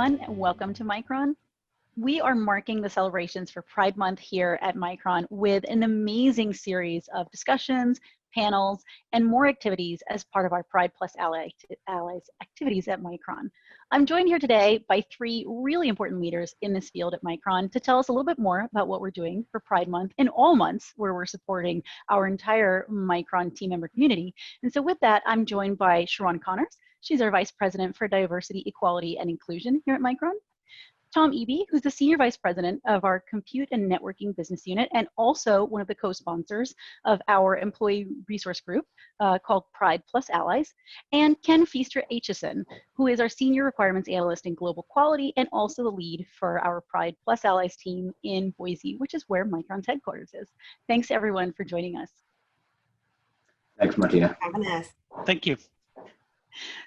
everyone, and welcome to Micron. We are marking the celebrations for Pride Month here at Micron with an amazing series of discussions, panels, and more activities as part of our Pride Plus Allies activities at Micron. I'm joined here today by three really important leaders in this field at Micron to tell us a little bit more about what we're doing for Pride Month and all months where we're supporting our entire Micron team member community. And so with that, I'm joined by Sharon Connors. She's our Vice President for Diversity, Equality, and Inclusion here at Micron. Tom Eby, who's the Senior Vice President of our Compute and Networking Business Unit and also one of the co-sponsors of our employee resource group called Pride Plus Allies, and Ken Feaster-Aitchison, who is our Senior Requirements Analyst in Global Quality and also the lead for our Pride Plus Allies team in Boise, which is where Micron's headquarters is. Thanks everyone for joining us. Thanks, Martina. Thank you.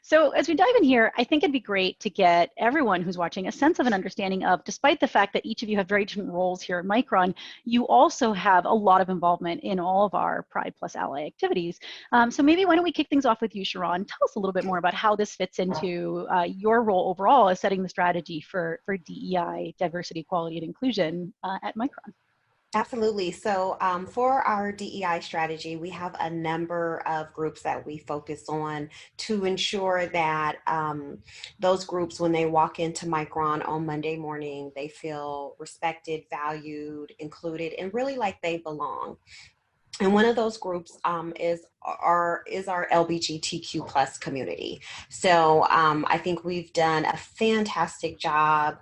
So as we dive in here, I think it'd be great to get everyone who's watching a sense of an understanding of, despite the fact that each of you have very different roles here at Micron, you also have a lot of involvement in all of our Pride Plus Ally activities. So maybe why don't we kick things off with you, Sharon? Tell us a little bit more about how this fits into your role overall as setting the strategy for DEI, diversity, equality, and inclusion at Micron. Absolutely. So for our DEI strategy, we have a number of groups that we focus on to ensure that those groups, when they walk into Micron on Monday morning, they feel respected, valued, included, and really like they belong. And one of those groups is our LGBTQ plus community. So I think we've done a fantastic job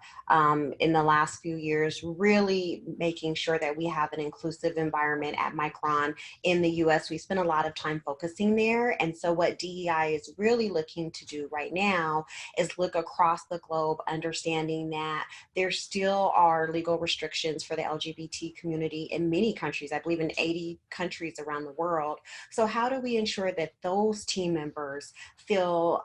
in the last few years, really making sure that we have an inclusive environment at Micron. In the US, we spend a lot of time focusing there. And so what DEI is really looking to do right now is look across the globe, understanding that there still are legal restrictions for the LGBT community in many countries, I believe in 80 countries around the world. So how do we ensure that those team members feel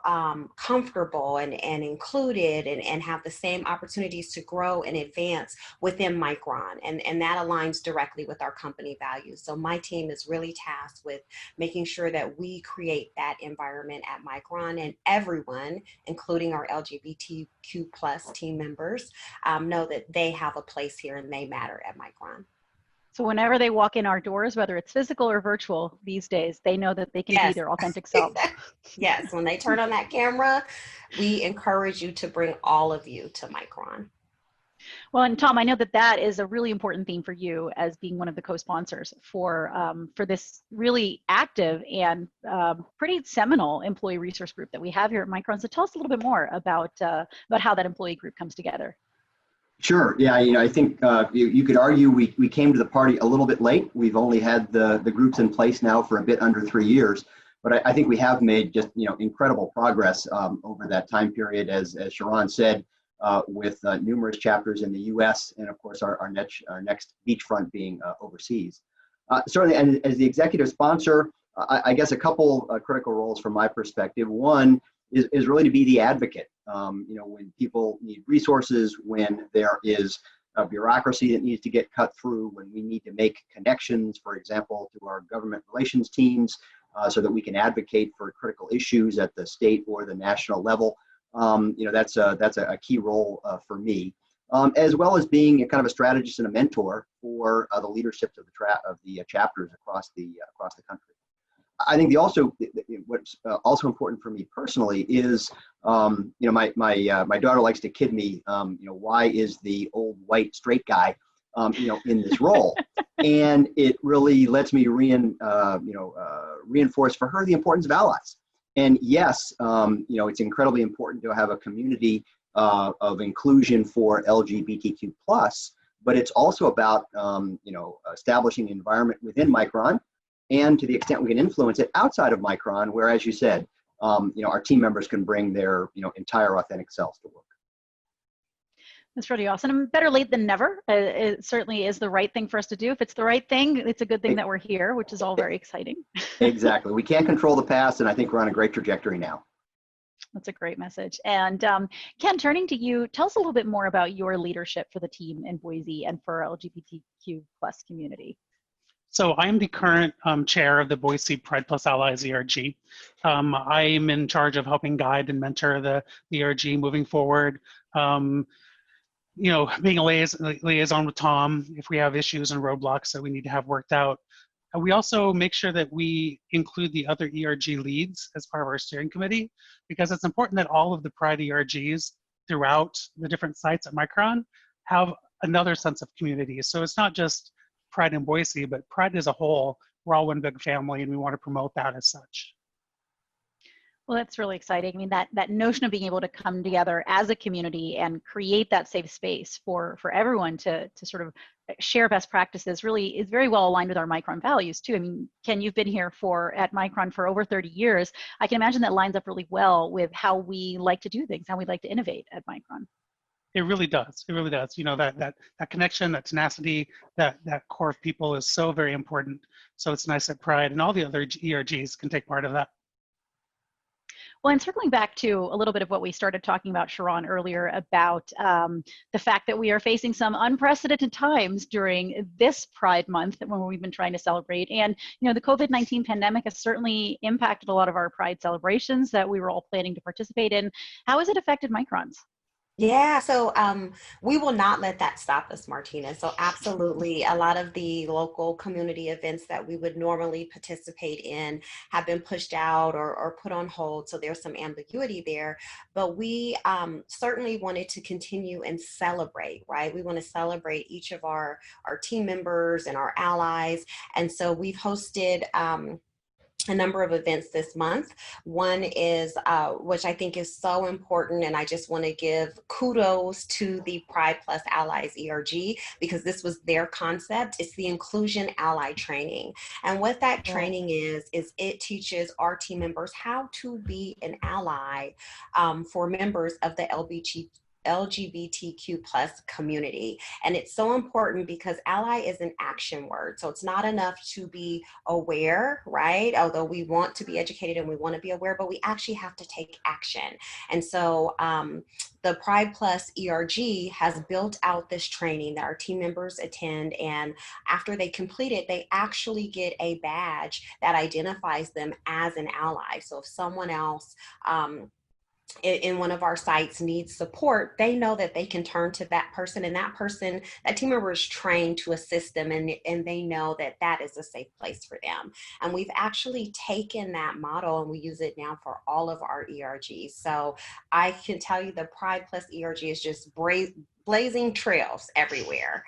comfortable and included and have the same opportunities to grow and advance within Micron? And that aligns directly with our company values. So my team is really tasked with making sure that we create that environment at Micron, and everyone, including our LGBTQ plus team members, know that they have a place here and they matter at Micron. So whenever they walk in our doors, whether it's physical or virtual these days, they know that they can be their authentic selves. Yes, when they turn on that camera, we encourage you to bring all of you to Micron. Well, and Tom, I know that that is a really important theme for you as being one of the co-sponsors for this really active and pretty seminal employee resource group that we have here at Micron. So tell us a little bit more about how that employee group comes together. Sure. Yeah, I think you could argue we came to the party a little bit late. We've only had the groups in place now for a bit under 3 years, but I think we have made just incredible progress over that time period, as Sharon said, with numerous chapters in the U.S. and of course our next beachfront being overseas. Certainly, and as the executive sponsor, I guess a couple critical roles from my perspective. One is really to be the advocate. When people need resources, when there is a bureaucracy that needs to get cut through, when we need to make connections, for example, to our government relations teams, so that we can advocate for critical issues at the state or the national level. That's a key role for me, as well as being a kind of a strategist and a mentor for the leadership of the chapters across the country. I think what's also important for me personally is, my daughter likes to kid me, why is the old white straight guy, in this role? And it really lets me reinforce for her the importance of allies. And yes, it's incredibly important to have a community of inclusion for LGBTQ plus, but it's also about, establishing an environment within Micron, and to the extent we can influence it outside of Micron, where, as you said, our team members can bring their, entire authentic selves to work. That's really awesome. And better late than never. It certainly is the right thing for us to do. If it's the right thing, it's a good thing that we're here, which is all very exciting. Exactly. We can't control the past, and I think we're on a great trajectory now. That's a great message. And Ken, turning to you, tell us a little bit more about your leadership for the team in Boise and for our LGBTQ plus community. So I am the current chair of the Boise Pride Plus Allies ERG. I am in charge of helping guide and mentor the ERG moving forward. You know, being a liaison with Tom if we have issues and roadblocks that we need to have worked out. We also make sure that we include the other ERG leads as part of our steering committee, because it's important that all of the Pride ERGs throughout the different sites at Micron have another sense of community. So it's not just Pride in Boise, but Pride as a whole. We're all one big family, and we want to promote that as such. Well, that's really exciting. I mean, that notion of being able to come together as a community and create that safe space for everyone to sort of share best practices really is very well aligned with our Micron values too. I mean, Ken, you've been here at Micron for over 30 years. I can imagine that lines up really well with how we like to do things, how we like to innovate at Micron. It really does. It really does. You know, that connection, that tenacity, that core of people is so very important. So it's nice that Pride and all the other ERGs can take part of that. Well, and circling back to a little bit of what we started talking about, Sharon, earlier about the fact that we are facing some unprecedented times during this Pride Month when we've been trying to celebrate. And, you know, the COVID-19 pandemic has certainly impacted a lot of our Pride celebrations that we were all planning to participate in. How has it affected Micron's? Yeah, so we will not let that stop us, Martina. So absolutely, a lot of the local community events that we would normally participate in have been pushed out or put on hold. So there's some ambiguity there, but we certainly wanted to continue and celebrate, right? We want to celebrate each of our team members and our allies. And so we've hosted a number of events this month. One is, which I think is so important, and I just want to give kudos to the Pride Plus Allies ERG, because this was their concept. It's the Inclusion Ally Training. And what that training is it teaches our team members how to be an ally for members of the LGBTQ plus community. And it's so important because ally is an action word. So it's not enough to be aware, right? Although we want to be educated and we want to be aware, but we actually have to take action. And so the Pride Plus ERG has built out this training that our team members attend. And after they complete it, they actually get a badge that identifies them as an ally. So if someone else in one of our sites needs support, they know that they can turn to that person, and that team member is trained to assist them, and they know that that is a safe place for them. And we've actually taken that model and we use it now for all of our ERGs. So I can tell you the Pride Plus ERG is just blazing trails everywhere.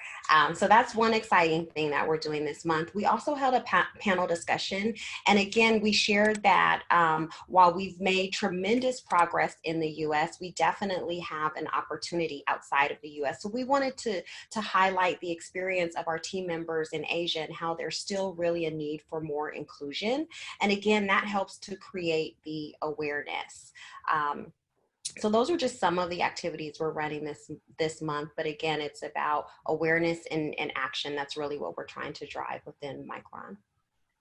So that's one exciting thing that we're doing this month. We also held a panel discussion. And again, we shared that while we've made tremendous progress in the US, we definitely have an opportunity outside of the US. So we wanted to highlight the experience of our team members in Asia and how there's still really a need for more inclusion. And again, that helps to create the awareness. So those are just some of the activities we're running this month. But again, it's about awareness and action. That's really what we're trying to drive within Micron.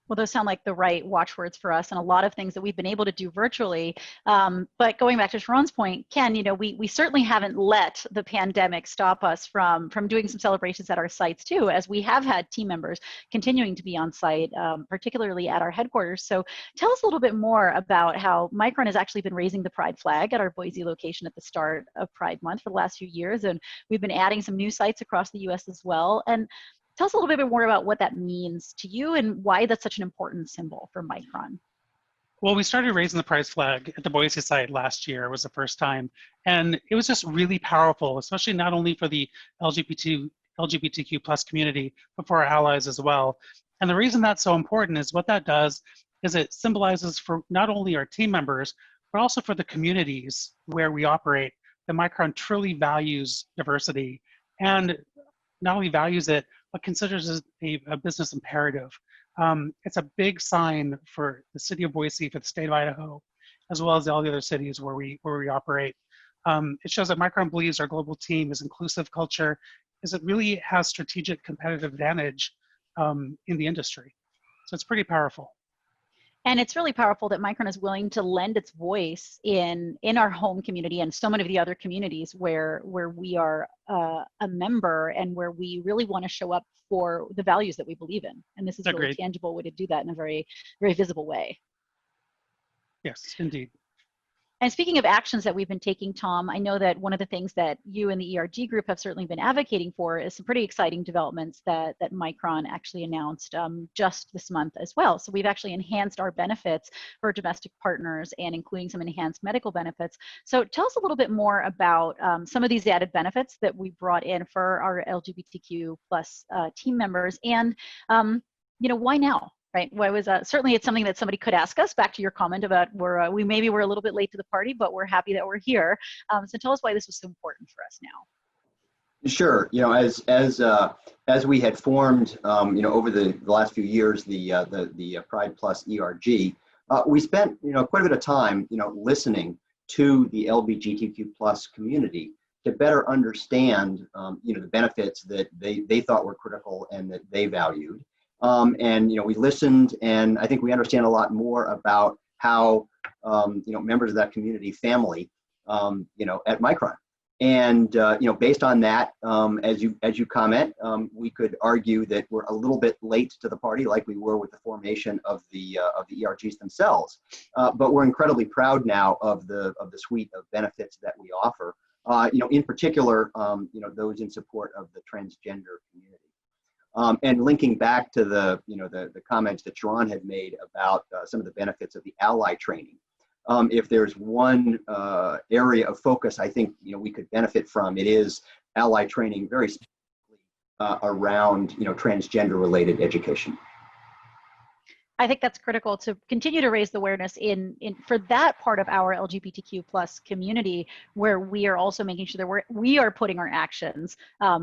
Well, those sound like the right watchwords for us, and a lot of things that we've been able to do virtually. But going back to Sharon's point, Ken, you know, we certainly haven't let the pandemic stop us from doing some celebrations at our sites too, as we have had team members continuing to be on site, particularly at our headquarters. So tell us a little bit more about how Micron has actually been raising the Pride flag at our Boise location at the start of Pride Month for the last few years, and we've been adding some new sites across the US as well. And tell us a little bit more about what that means to you and why that's such an important symbol for Micron. Well, we started raising the Pride flag at the Boise site last year. It was the first time. And it was just really powerful, especially not only for the LGBTQ plus community, but for our allies as well. And the reason that's so important is what that does is it symbolizes for not only our team members, but also for the communities where we operate, that Micron truly values diversity, and not only values it, but considers it a business imperative. It's a big sign for the city of Boise, for the state of Idaho, as well as all the other cities where we operate. It shows that Micron believes our global team is inclusive culture, is it really has strategic competitive advantage in the industry. So it's pretty powerful. And it's really powerful that Micron is willing to lend its voice in our home community and so many of the other communities where we are a member and where we really want to show up for the values that we believe in. And this is a really tangible way to do that in a very, very visible way. Yes, indeed. And speaking of actions that we've been taking, Tom, I know that one of the things that you and the ERG group have certainly been advocating for is some pretty exciting developments that Micron actually announced just this month as well. So we've actually enhanced our benefits for domestic partners and including some enhanced medical benefits. So tell us a little bit more about some of these added benefits that we brought in for our LGBTQ plus team members, and why now? Right. Why was certainly it's something that somebody could ask us. Back to your comment about we maybe were a little bit late to the party, but we're happy that we're here. So tell us why this was so important for us now. Sure. As we had formed, over the last few years, the Pride Plus ERG, we spent quite a bit of time listening to the LGBTQ plus community to better understand the benefits that they thought were critical and that they valued. We listened, and I think we understand a lot more about how members of that community family at Micron. And based on that, as you comment, we could argue that we're a little bit late to the party, like we were with the formation of the ERGs themselves. But we're incredibly proud now of the suite of benefits that we offer. In particular, those in support of the transgender community. And linking back to the comments that Sharon had made about some of the benefits of the ally training. If there's one area of focus I think we could benefit from, it is ally training, very specifically around transgender related education. I think that's critical to continue to raise the awareness for that part of our LGBTQ plus community, where we are also making sure that we are putting our actions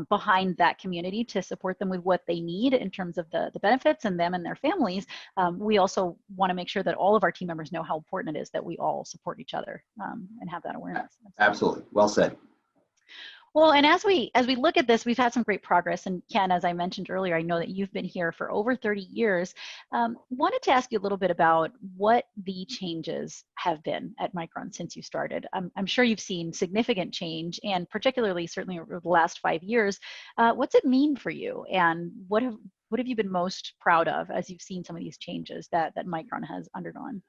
behind that community to support them with what they need in terms of the benefits and them and their families. We also want to make sure that all of our team members know how important it is that we all support each other and have that awareness. Absolutely. Well said. Well, and as we look at this, we've had some great progress. And Ken, as I mentioned earlier, I know that you've been here for over 30 years. Wanted to ask you a little bit about what the changes have been at Micron since you started. I'm sure you've seen significant change, and particularly certainly over the last 5 years. What's it mean for you, and what have you been most proud of as you've seen some of these changes that Micron has undergone?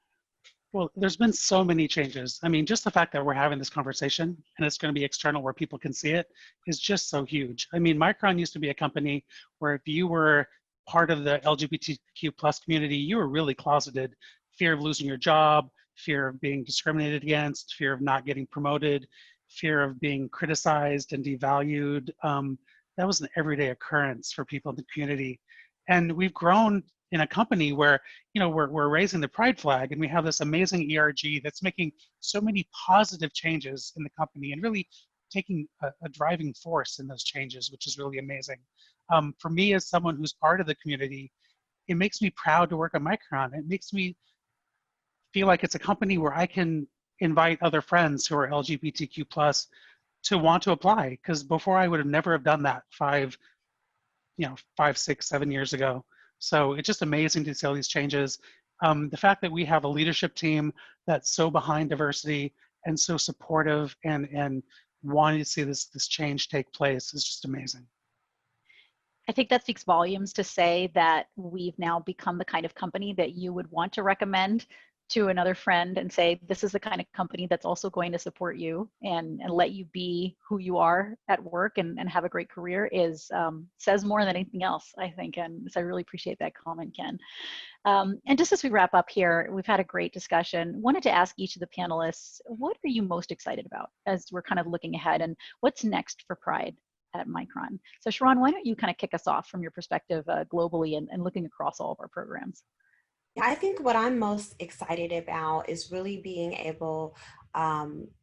Well, there's been so many changes. I mean, just the fact that we're having this conversation and it's going to be external where people can see it is just so huge. I mean, Micron used to be a company where if you were part of the LGBTQ plus community, you were really closeted. Fear of losing your job, fear of being discriminated against, fear of not getting promoted, fear of being criticized and devalued. That was an everyday occurrence for people in the community. And we've grown in a company where we're raising the pride flag, and we have this amazing ERG that's making so many positive changes in the company and really taking a driving force in those changes, which is really amazing. For me, as someone who's part of the community, it makes me proud to work at Micron. It makes me feel like it's a company where I can invite other friends who are LGBTQ plus to want to apply, because before I would have never have done that 5, 6, 7 years ago. So it's just amazing to see all these changes. The fact that we have a leadership team that's so behind diversity and so supportive and wanting to see this change take place is just amazing. I think that speaks volumes to say that we've now become the kind of company that you would want to recommend to another friend and say, this is the kind of company that's also going to support you and let you be who you are at work and have a great career says more than anything else, I think. And so I really appreciate that comment, Ken. And just as we wrap up here, we've had a great discussion. Wanted to ask each of the panelists, what are you most excited about as we're kind of looking ahead, and what's next for Pride at Micron? So Sharon, why don't you kind of kick us off from your perspective globally and looking across all of our programs? I think what I'm most excited about is really being able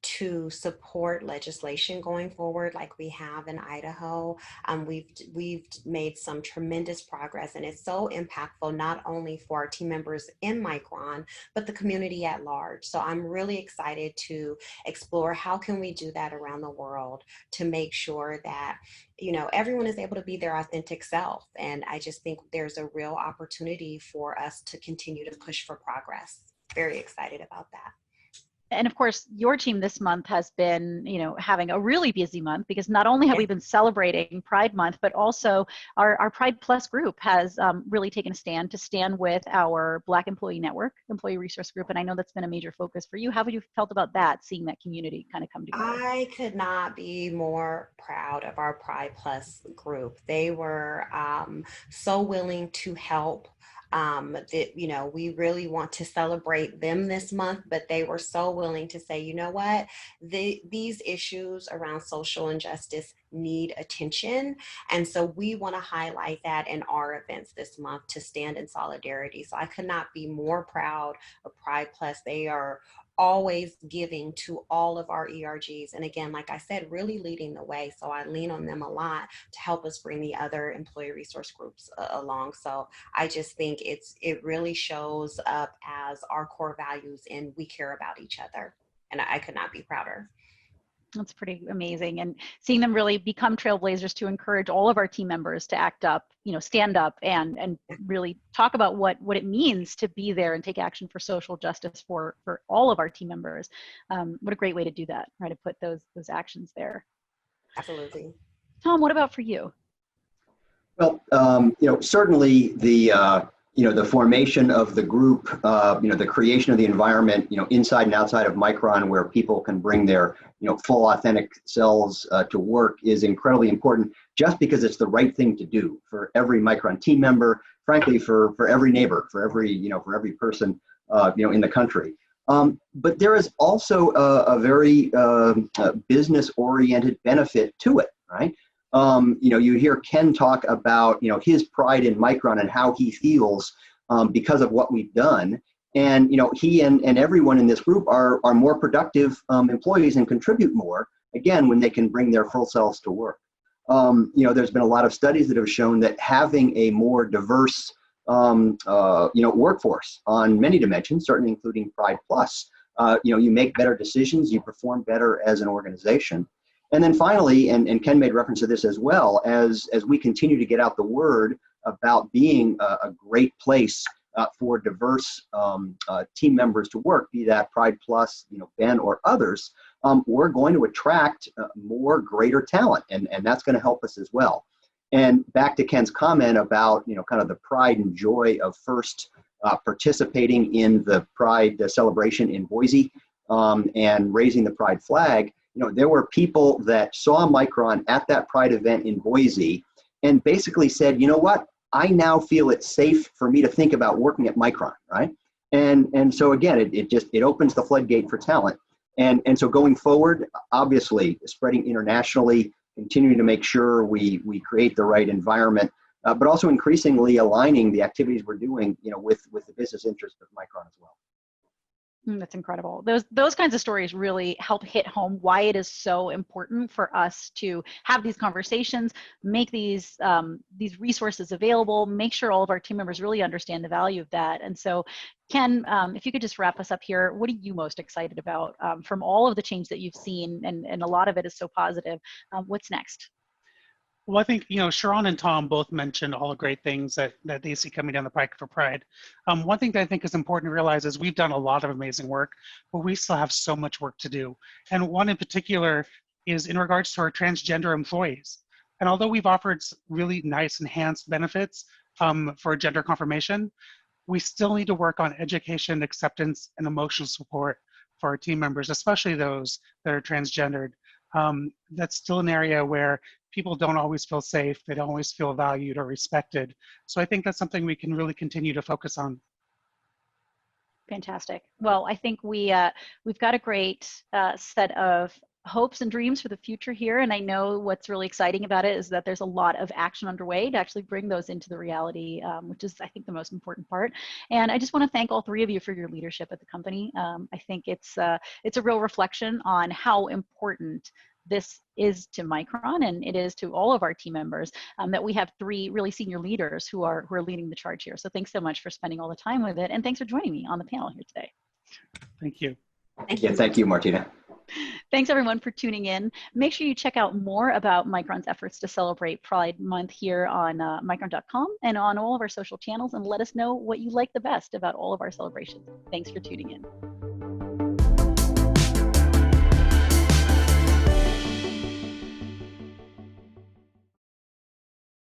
to support legislation going forward, like we have in Idaho. We've made some tremendous progress, and it's so impactful not only for our team members in Micron, but the community at large. So I'm really excited to explore how can we do that around the world to make sure that everyone is able to be their authentic self. And I just think there's a real opportunity for us to continue to push for progress. Very excited about that. And of course, your team this month has been, having a really busy month, because not only have we been celebrating Pride Month, but also our Pride Plus group has really taken a stand with our Black Employee Network, Employee Resource Group. And I know that's been a major focus for you. How have you felt about that, seeing that community kind of come together? I could not be more proud of our Pride Plus group. They were so willing to help. That we really want to celebrate them this month, but they were so willing to say, you know what, these issues around social injustice need attention, and so we want to highlight that in our events this month to stand in solidarity. So I could not be more proud of Pride Plus. They are always giving to all of our ERGs. And again, like I said, really leading the way. So I lean on them a lot to help us bring the other employee resource groups along. So I just think it really shows up as our core values, and we care about each other. And I could not be prouder. That's pretty amazing. And seeing them really become trailblazers to encourage all of our team members to act up, stand up and really talk about what it means to be there and take action for social justice for all of our team members. What a great way to do that, right? To put those actions there. Absolutely. Tom, what about for you? Well, certainly the formation of the group, the creation of the environment, inside and outside of Micron, where people can bring their, full authentic selves to work, is incredibly important, just because it's the right thing to do for every Micron team member, frankly, for every neighbor, for every person, in the country. But there is also a very business-oriented benefit to it, right? You hear Ken talk about, his pride in Micron and how he feels because of what we've done. And, he and everyone in this group are more productive employees and contribute more, again, when they can bring their full selves to work. There's been a lot of studies that have shown that having a more diverse, workforce on many dimensions, certainly including Pride Plus, you make better decisions, you perform better as an organization. And then finally, and Ken made reference to this as well, as we continue to get out the word about being a great place for diverse team members to work, be that Pride Plus, Ben or others, we're going to attract more greater talent, and that's going to help us as well. And back to Ken's comment about, kind of the pride and joy of first participating in the Pride celebration in Boise and raising the Pride flag. There were people that saw Micron at that Pride event in Boise and basically said, you know what, I now feel it's safe for me to think about working at Micron, right? And so again, it opens the floodgate for talent. And so going forward, obviously spreading internationally, continuing to make sure we create the right environment, but also increasingly aligning the activities we're doing, with the business interest of Micron as well. That's incredible. Those kinds of stories really help hit home why it is so important for us to have these conversations, make these resources available, make sure all of our team members really understand the value of that. And so, Ken, if you could just wrap us up here, what are you most excited about from all of the change that you've seen, and a lot of it is so positive? What's next? Well, I think, Sharon and Tom both mentioned all the great things that they see coming down the pike for Pride. One thing that I think is important to realize is we've done a lot of amazing work, but we still have so much work to do. And one in particular is in regards to our transgender employees. And although we've offered really nice enhanced benefits for gender confirmation, we still need to work on education, acceptance, and emotional support for our team members, especially those that are transgendered. That's still an area where people don't always feel safe, they don't always feel valued or respected. So I think that's something we can really continue to focus on. Fantastic. Well, I think we've got a great set of hopes and dreams for the future here. And I know what's really exciting about it is that there's a lot of action underway to actually bring those into the reality, which is, I think, the most important part. And I just want to thank all three of you for your leadership at the company. I think it's a real reflection on how important this is to Micron, and it is to all of our team members, that we have three really senior leaders who are leading the charge here. So thanks so much for spending all the time with it, and thanks for joining me on the panel here today. Thank you. Thank you, Martina. Thanks everyone for tuning in. Make sure you check out more about Micron's efforts to celebrate Pride Month here on micron.com and on all of our social channels, and let us know what you like the best about all of our celebrations. Thanks for tuning in.